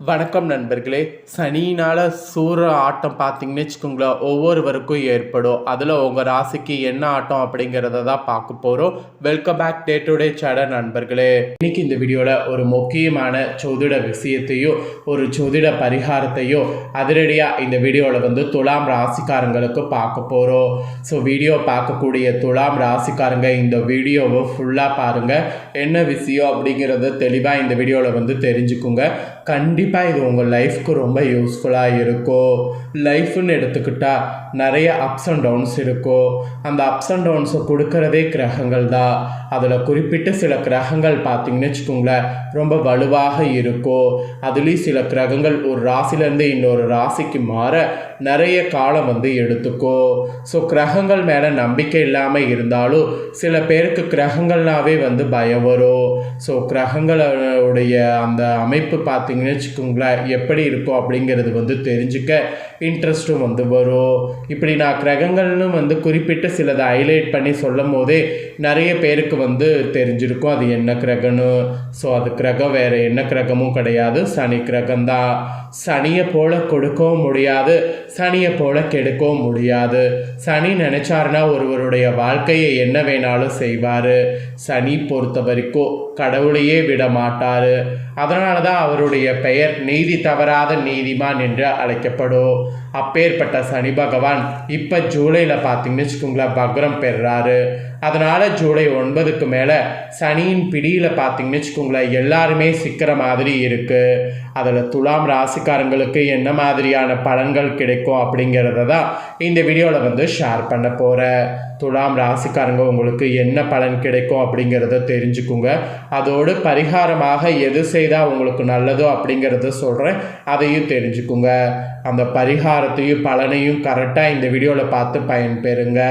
வணக்கம் நண்பர்களே. சனியினால் சூற ஆட்டம் பார்த்தீங்கன்னு வச்சுக்கோங்களேன், ஒவ்வொருவருக்கும் ஏற்படும். அதில் உங்கள் ராசிக்கு என்ன ஆட்டம் அப்படிங்கிறத தான் பார்க்க போகிறோம். Welcome back day to day channel நண்பர்களே. இன்னைக்கு இந்த வீடியோவில் ஒரு முக்கியமான ஜோதிட விஷயத்தையும் ஒரு ஜோதிட பரிகாரத்தையும் அதிரடியாக இந்த வீடியோவில் துலாம் ராசிக்காரங்களுக்கு பார்க்க போகிறோம். ஸோ வீடியோ பார்க்கக்கூடிய துலாம் ராசிக்காரங்க இந்த வீடியோவை ஃபுல்லாக பாருங்கள். என்ன விஷயம் அப்படிங்கிறத தெளிவாக இந்த வீடியோவில் தெரிஞ்சுக்குங்க. கண்டிப்பாக இது உங்கள் லைஃப்க்கு ரொம்ப யூஸ்ஃபுல்லாக இருக்கும். லைஃப்னு எடுத்துக்கிட்டால் நிறைய அப்ஸ் அண்ட் டவுன்ஸ் இருக்கும். அந்த அப்ஸ் அண்ட் டவுன்ஸை கொடுக்கறதே கிரகங்கள் தான். அதில் குறிப்பிட்ட சில கிரகங்கள் பார்த்திங்கன்னு வச்சுக்கோங்களேன், ரொம்ப வலுவாக இருக்கும். அதுலேயும் சில கிரகங்கள் ஒரு ராசிலேருந்து இன்னொரு ராசிக்கு மாற நிறைய காலம் எடுத்துக்கும். ஸோ கிரகங்கள் மேலே நம்பிக்கை இல்லாமல் இருந்தாலும் சில பேருக்கு கிரகங்கள்னாவே பயம் வரும். ஸோ கிரகங்களுடைய அந்த அமைப்பு பார்த்திங்கன்னு வச்சுக்கோங்களேன் எப்படி இருக்கும் அப்படிங்கிறது தெரிஞ்சுக்க இன்ட்ரெஸ்ட்டும் வரும். இப்படி நான் கிரகங்கள்னு குறிப்பிட்டு சிலதை ஹைலைட் பண்ணி சொல்லும் போதே நிறைய பேருக்கு தெரிஞ்சிருக்கும் அது என்ன கிரகம்னு. ஸோ அது கிரகம் வேறு என்ன கிரகமும் கிடையாது, சனி கிரகம்தான். சனியை போல கொடுக்கவும் முடியாது, சனியை போல கெடுக்கவும் முடியாது. சனி நினைச்சாருன்னா ஒருவருடைய வாழ்க்கையை என்ன வேணாலும் செய்வார். சனி பொறுத்த வரைக்கும் கடவுளையே விட மாட்டார். அதனால தான் அவருடைய பெயர் நீதி தவறாத நீதிமான் என்று அழைக்கப்படும். அப்பேற்பட்ட சனி பகவான் இப்போ ஜூலையில் பார்த்தீங்கன்னு வச்சுக்கோங்களேன் வக்ரம் பெறுறாரு. அதனால் ஜூலை 9க்கு மேலே சனியின் பிடியில் பார்த்தீங்கன்னு வச்சுக்கோங்களேன் எல்லாருமே சிக்கிற மாதிரி இருக்குது. அதில் துலாம் ராசிக்காரங்களுக்கு என்ன மாதிரியான பலன்கள் கிடைக்கும் அப்படிங்கிறத தான் இந்த வீடியோவில் ஷேர் பண்ண போகிறேன். துலாம் ராசிக்காரங்க உங்களுக்கு என்ன பலன் கிடைக்கும் அப்படிங்கிறத தெரிஞ்சுக்குங்க. அதோடு பரிகாரமாக எது செய்தால் உங்களுக்கு நல்லதோ அப்படிங்கிறத சொல்கிறேன், அதையும் தெரிஞ்சுக்குங்க. அந்த பரிகாரத்தையும் பலனையும் கரெக்டாக இந்த வீடியோவில் பார்த்து பயன்பெறுங்க.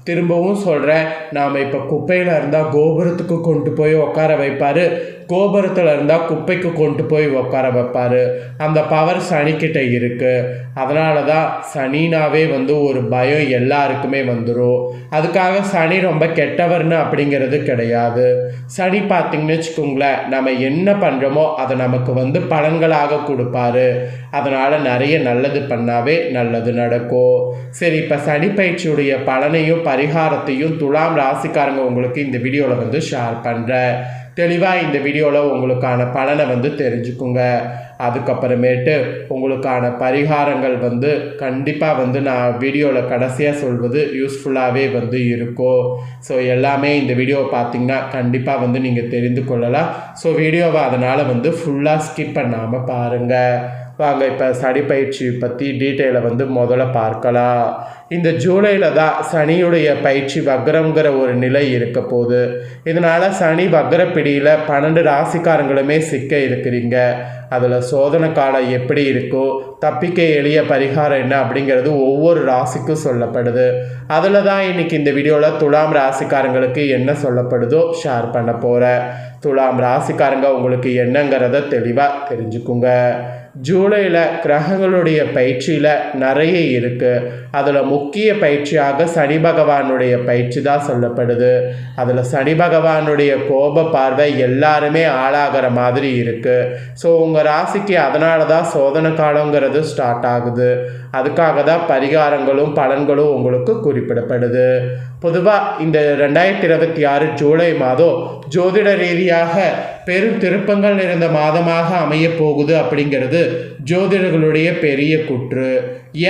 திரும்பவும் சொல்கிறேன், நாம் இப்போ குப்பையில் இருந்தால் கோபுரத்துக்கு கொண்டு போய் உட்கார வைப்பார், கோபுரத்தில் இருந்தால் குப்பைக்கு கொண்டு போய் உட்கார வைப்பார். அந்த பவர் சனிக்கிட்ட இருக்குது. அதனால தான் சனினாவே ஒரு பயம் எல்லாருக்குமே வந்துடும். அதுக்காக சனி ரொம்ப கெட்டவர்னு அப்படிங்கிறது கிடையாது. சனி பார்த்திங்கன்னு வச்சுக்கோங்களேன் நம்ம என்ன பண்ணுறோமோ அதை நமக்கு பலன்களாக கொடுப்பாரு. அதனால் நிறைய நல்லது பண்ணாவே நல்லது நடக்கும். சரி, இப்போ சனி பயிற்சியுடைய பலனையும் பரிகாரத்தையும் துலாம் ராசிக்காரங்க உங்களுக்கு இந்த வீடியோவில் ஷேர் பண்ணுறேன். தெளிவாக இந்த வீடியோவில் உங்களுக்கான பலனை தெரிஞ்சுக்குங்க. அதுக்கப்புறமேட்டு உங்களுக்கான பரிகாரங்கள் கண்டிப்பாக நான் வீடியோவில் கடைசியாக சொல்வது யூஸ்ஃபுல்லாகவே இருக்கும். ஸோ எல்லாமே இந்த வீடியோவை பார்த்திங்கன்னா கண்டிப்பாக நீங்கள் தெரிந்து கொள்ளலாம். ஸோ வீடியோவை அதனால் ஃபுல்லாக ஸ்கிப் பண்ணாமல் பாருங்கள். வாங்க இப்போ சனி பயிற்சி பற்றி டீட்டெயிலை முதல்ல பார்க்கலாம். இந்த ஜூலையில் தான் சனியுடைய பயிற்சி வக்ரங்கிற ஒரு நிலை இருக்க போகுது. இதனால் சனி வக்ர பிடியில் 12 ராசிக்காரங்களுமே சிக்க இருக்கிறீங்க. அதில் சோதனை காலம் எப்படி இருக்கோ, தப்பிக்க எளிய பரிகாரம் என்ன அப்படிங்கிறது ஒவ்வொரு ராசிக்கும் சொல்லப்படுது. அதில் தான் இன்றைக்கி இந்த வீடியோவில் துலாம் ராசிக்காரங்களுக்கு என்ன சொல்லப்படுதோ ஷேர் பண்ண போகிறேன். துலாம் ராசிக்காரங்க உங்களுக்கு என்னங்கிறத தெளிவாக தெரிஞ்சுக்குங்க. ஜூலையில் கிரகங்களுடைய பயிற்சியில் நிறைய இருக்குது. அதில் முக்கிய பயிற்சியாக சனி பகவானுடைய பயிற்சி தான் சொல்லப்படுது. அதில் சனி பகவானுடைய கோப பார்வை எல்லாருமே ஆளாகிற மாதிரி இருக்குது. ஸோ உங்கள் ராசிக்கு அதனால தான் சோதனை காலங்கிறது ஸ்டார்ட் ஆகுது. அதுக்காக தான் பரிகாரங்களும் பலன்களும் உங்களுக்கு குறிப்பிடப்படுது. பொதுவாக இந்த 2026 ஜூலை மாதம் ஜோதிட ரீதியாக பெரும் திருப்பங்கள் நிறைந்த மாதமாக அமைய போகுது அப்படிங்கிறது ஜோதிடர்களுடைய பெரிய குற்று.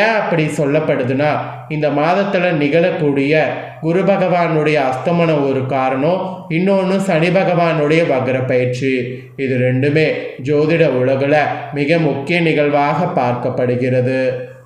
ஏன் அப்படி சொல்லப்படுதுன்னா, இந்த மாதத்தில் நிகழக்கூடிய குரு பகவானுடைய அஸ்தமனம் ஒரு காரணம், இன்னொன்று சனி பகவானுடைய வக்ர பயிற்சி. இது ரெண்டுமே ஜோதிட உலகில் மிக முக்கிய நிகழ்வாக பார்க்கப்படுகிறது.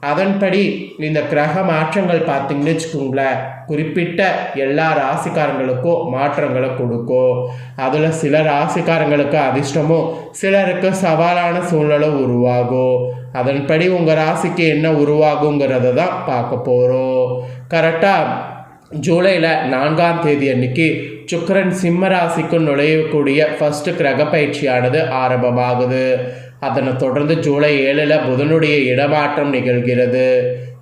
அதன்படி இந்த கிரக மாற்றங்கள் பார்த்திங்கன்னு வச்சுக்கோங்களேன் குறிப்பிட்ட எல்லா ராசிக்காரங்களுக்கும் மாற்றங்களை கொடுக்கும். அதில் சில ராசிக்காரங்களுக்கு அதிர்ஷ்டமும் சிலருக்கு சவாலான சூழ்நிலை உருவாகும். அதன்படி உங்கள் ராசிக்கு என்ன உருவாகுங்கிறத தான் பார்க்க போகிறோம். கரெக்டாக ஜூலையில் 4ஆம் தேதி அன்னைக்கு சுக்கிரன் சிம்ம ராசிக்கு நுழையக்கூடிய ஃபஸ்ட்டு கிரக பயிற்சியானது ஆரம்பமாகுது. அதனை தொடர்ந்து ஜூலை 7 புதனுடைய இடமாற்றம் நிகழ்கிறது.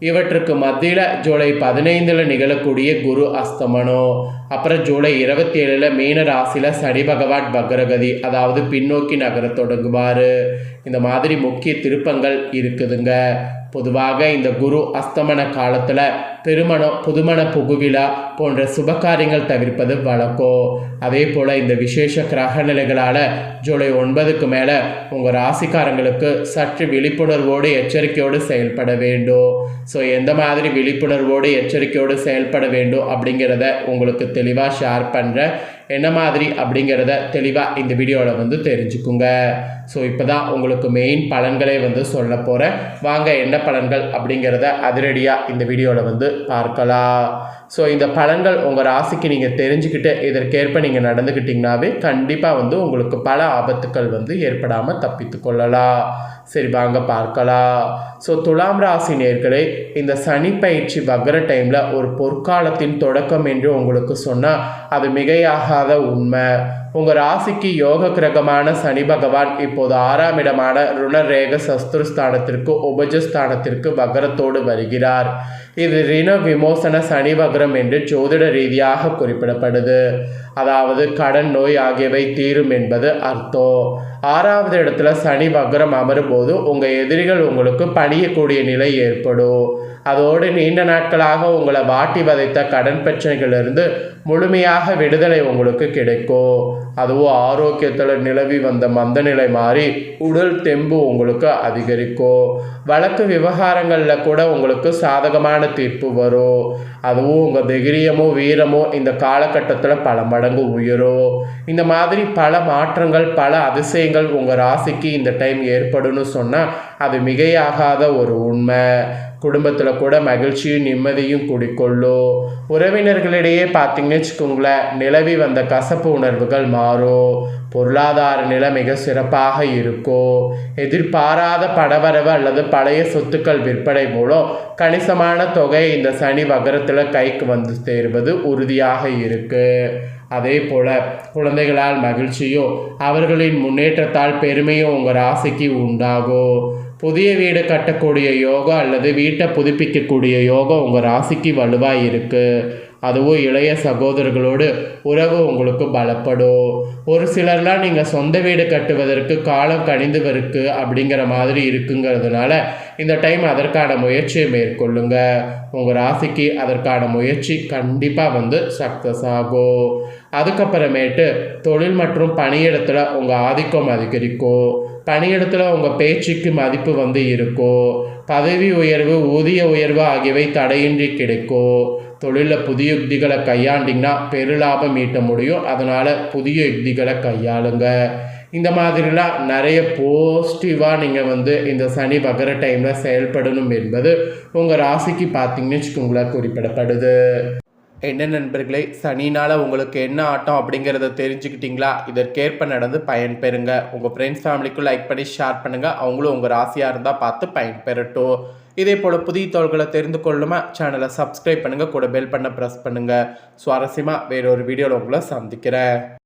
இவற்றுக்கு மத்தியில் ஜூலை 15 நிகழக்கூடிய குரு அஸ்தமனம். அப்புறம் ஜூலை 27 மீன ராசியில் சனி பகவான் வக்ரகதி, அதாவது பின்னோக்கி நகர தொடங்குவார். இந்த மாதிரி முக்கிய திருப்பங்கள் இருக்குதுங்க. பொதுவாக இந்த குரு அஸ்தமன காலத்தில் திருமணம், புதுமண புகுவிழா போன்ற சுபகாரியங்கள் தவிர்ப்பது வழக்கம். அதே போல் இந்த விசேஷ கிரக நிலைகளால் ஜூலை 9க்கு மேலே உங்கள் ராசிக்காரங்களுக்கு சற்று விழிப்புணர்வோடு எச்சரிக்கையோடு செயல்பட வேண்டும். ஸோ எந்த மாதிரி விழிப்புணர்வோடு எச்சரிக்கையோடு செயல்பட வேண்டும் அப்படிங்கிறத உங்களுக்கு தெளிவாக ஷேர் பண்ணுறேன். என்ன மாதிரி அப்படிங்கிறத தெளிவாக இந்த வீடியோவில் தெரிஞ்சுக்குங்க. ஸோ இப்போ தான் உங்களுக்கு மெயின் பலன்களே சொல்ல போகிறேன். வாங்க என்ன பலன்கள் அப்படிங்கிறத அதிரடியாக இந்த வீடியோவில் பார்க்கலாம். ஸோ இந்த பலன்கள் உங்கள் ராசிக்கு நீங்கள் தெரிஞ்சுக்கிட்டு இதற்கேற்ப நீங்கள் நடந்துக்கிட்டிங்கனாவே கண்டிப்பாக உங்களுக்கு பல ஆபத்துக்கள் ஏற்படாமல் தப்பித்து கொள்ளலாம். சரி வாங்க பார்க்கலாம். ஸோ துலாம் ராசி நேயர்களே, இந்த சனி பயிற்சி வக்ர டைமில் ஒரு பொற்காலத்தின் தொடக்கம் என்று உங்களுக்கு சொன்னால் அது மிகையாகாத உண்மை. உங்கள் ராசிக்கு யோக கிரகமான சனி பகவான் இப்போது 6ஆம் இடமான ருணரேக சஸ்திரஸ்தானத்திற்கு உபஜஸ்தானத்திற்கு வக்ரத்தோடு வருகிறார். இது ரிண விமோசன சனி வக்ரம் என்று ஜோதிட ரீதியாக குறிப்பிடப்படுது. அதாவது கடன், நோய் ஆகியவை தீரும் என்பது அர்த்தம். 6வது இடத்துல சனி வக்ரம் அமரும் போது உங்கள் எதிரிகள் உங்களுக்கு பணியக்கூடிய நிலை ஏற்படும். அதோடு நீண்ட நாட்களாக உங்களை வாட்டி வதைத்த கடன் பிரச்சனைகளிலிருந்து முழுமையாக விடுதலை உங்களுக்கு கிடைக்கும். அதுவும் ஆரோக்கியத்தில் நிலவி வந்த மந்த நிலை மாறி உடல் தெம்பு உங்களுக்கு அதிகரிக்கும். வழக்கு விவகாரங்களில் கூட உங்களுக்கு சாதகமான தீர்ப்பு வரும். அதுவும் உங்கள் தைரியமோ வீரமோ இந்த காலகட்டத்தில் பல மடங்கு உயரும். இந்த மாதிரி பல மாற்றங்கள், பல அதிசயங்கள் உங்கள் ராசிக்கு இந்த டைம் ஏற்படும்னு சொன்னால் அது மிகையாகாத ஒரு உண்மை. குடும்பத்தில் கூட மகிழ்ச்சியும் நிம்மதியும் குடிக்கொள்ளும். உறவினர்களிடையே பார்த்தீங்கன்னு வச்சுக்கோங்களேன், நிலவி வந்த கசப்பு உணர்வுகள் மாறும். பொருளாதார நிலை மிக சிறப்பாக இருக்கும். எதிர்பாராத பணவரவு அல்லது பழைய சொத்துக்கள் விற்பனை மூலம் கணிசமான தொகை இந்த சனி வக்ரத்தில் கைக்கு சேருவது உறுதியாக இருக்கு. அதே போல் குழந்தைகளால் மகிழ்ச்சியோ அவர்களின் முன்னேற்றத்தால் பெருமையோ உங்கள் ராசிக்கு உண்டாகும். புதிய வீடு கட்டக்கூடிய யோகம் அல்லது வீட்டை புதுப்பிக்கக்கூடிய யோகம் உங்கள் ராசிக்கு வலுவாக இருக்குது. அதுவும் இளைய சகோதரர்களோடு உறவு உங்களுக்கு பலப்படும். ஒரு சிலர்லாம் நீங்கள் சொந்த வீடு கட்டுவதற்கு காலம் கணிந்து வருக்கு அப்படிங்கிற மாதிரி இருக்குங்கிறதுனால இந்த டைம் அதற்கான முயற்சியை மேற்கொள்ளுங்க. உங்கள் ராசிக்கு அதற்கான முயற்சி கண்டிப்பாக சக்ஸஸ் ஆகும். அதுக்கப்புறமேட்டு தொழில் மற்றும் பணியிடத்தில் உங்கள் ஆதிக்கம் அதிகரிக்கும். பணியிடத்தில் உங்கள் பேச்சுக்கு மதிப்பு இருக்கும். பதவி உயர்வு, ஊதிய உயர்வு ஆகியவை தடையின்றி கிடைக்கும். தொழிலில் புதிய யுக்திகளை கையாண்டிங்கன்னா பெருலாபம் ஈட்ட முடியும். அதனால் புதிய யுக்திகளை கையாளுங்க. இந்த மாதிரிலாம் நிறைய பாசிட்டிவாக நீங்கள் இந்த சனி வக்ர டைமில் செயல்படணும் என்பது உங்கள் ராசிக்கு பார்த்தீங்கன்னு வச்சுக்கோங்களேன் குறிப்பிடப்படுது. என்ன நண்பர்களே, சனினால் உங்களுக்கு என்ன ஆட்டம் அப்படிங்கிறத தெரிஞ்சுக்கிட்டிங்களா? இதற்கேற்ப நடந்து பயன்பெறுங்க. உங்கள் ஃப்ரெண்ட்ஸ் ஃபேமிலிக்கும் லைக் பண்ணி ஷேர் பண்ணுங்கள். அவங்களும் உங்கள் ராசியாக இருந்தால் பார்த்து பயன்பெறட்டும். இதே போல் புதிய தகவல்களை தெரிந்து கொள்ளுமா சேனலை சப்ஸ்கிரைப் பண்ணுங்கள், கூட பெல் பண்ண ப்ரெஸ் பண்ணுங்கள். சுவாரஸ்யமாக வேறொரு வீடியோவில் உங்களை சந்திக்கிறேன்.